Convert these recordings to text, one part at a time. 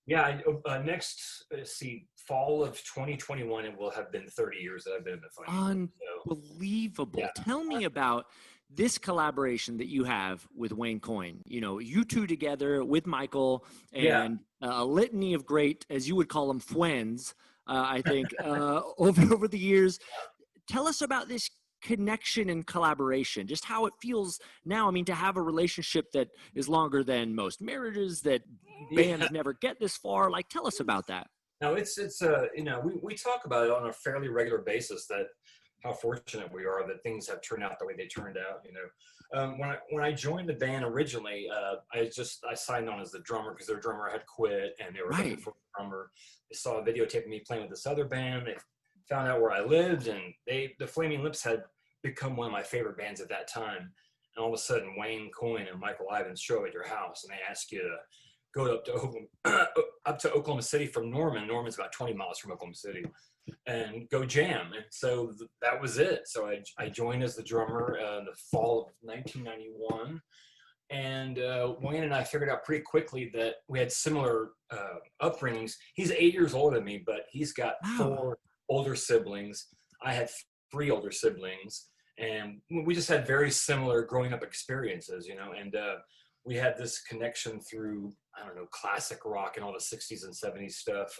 Yeah, next, see, fall of 2021, it will have been 30 years that I've been in the Finding group. So, Unbelievable. yeah. Tell me about this collaboration that you have with Wayne Coyne. You know, you two together with Michael Yeah. and a litany of great, as you would call them, friends, I think, over the years. Tell us about this connection and collaboration, just how it feels now. I mean, to have a relationship that is longer than most marriages, that Yeah. bands never get this far. Like, tell us about that. No, we talk about it on a fairly regular basis that how fortunate we are that things have turned out the way they turned out. When I joined the band originally, I signed on as the drummer because their drummer had quit and they were looking Right. for a drummer. They saw a videotape of me playing with this other band. They found out where I lived, and the Flaming Lips had become one of my favorite bands at that time. And all of a sudden, Wayne Coyne and Michael Ivins show up at your house, and they ask you to go up to Oklahoma City from Norman. Norman's about 20 miles from Oklahoma City, and go jam. And so that was it. So I joined as the drummer in the fall of 1991. And Wayne and I figured out pretty quickly that we had similar upbringings. He's 8 years older than me, but he's got Wow. 4 older siblings. I had 3 older siblings, and we just had very similar growing up experiences, and we had this connection through, I don't know, classic rock and all the 60s and 70s stuff.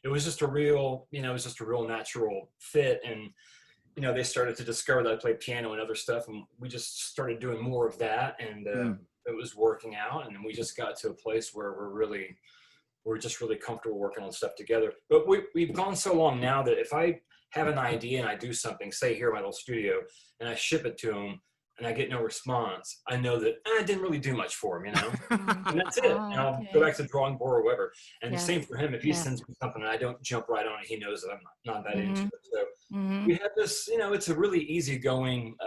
It was just a real natural fit. And, they started to discover that I played piano and other stuff, and we just started doing more of that. And Mm. it was working out. And then we just got to a place where we're just really comfortable working on stuff together. But we've gone so long now that if I have an idea and I do something, say here in my little studio, and I ship it to him and I get no response, I know that I didn't really do much for him, and that's it. And Oh, I'll go okay. back to the drawing board or whatever. And the Yeah. same for him. If he Yeah. sends me something and I don't jump right on it, he knows that I'm not that into Mm-hmm. it. So Mm-hmm. we have this, it's a really easygoing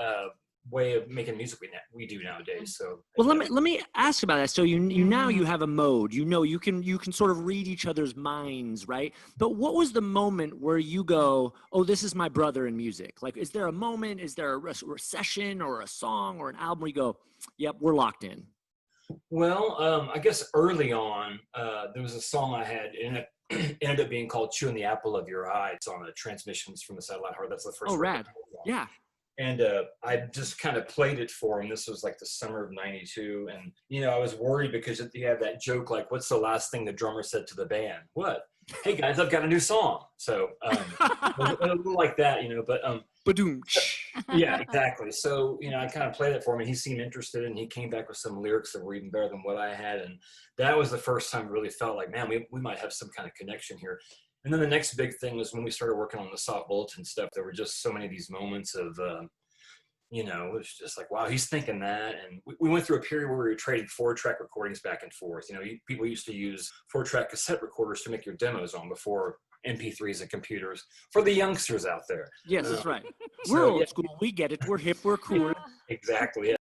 way of making music we do nowadays. So Well, let me ask about that. So now you have a mode. You can sort of read each other's minds, right? But what was the moment where you go, "Oh, this is my brother in music"? Like, is there a moment? Is there a session or a song or an album where you go, "Yep, we're locked in"? Well, I guess early on, there was a song I had, and it ended up being called "Chewing the Apple of Your Eye." It's on the Transmissions from the Satellite Heart. That's the Oh, first record. rad. Yeah. And I just kind of played it for him. This was like the summer of '92. And, I was worried because you have that joke, like, what's the last thing the drummer said to the band? What? Hey, guys, I've got a new song. So a little like that, but Badoom. yeah, exactly. So, I kind of played it for him, and he seemed interested, and he came back with some lyrics that were even better than what I had. And that was the first time I really felt like, man, we might have some kind of connection here. And then the next big thing was when we started working on the soft bulletin stuff. There were just so many of these moments of, it was just like, wow, he's thinking that. And we went through a period where we were trading 4-track recordings back and forth. People used to use 4-track cassette recorders to make your demos on before MP3s and computers, for the youngsters out there. Yes, that's right. So, We're yeah, old school. We get it. We're hip. We're cool. exactly.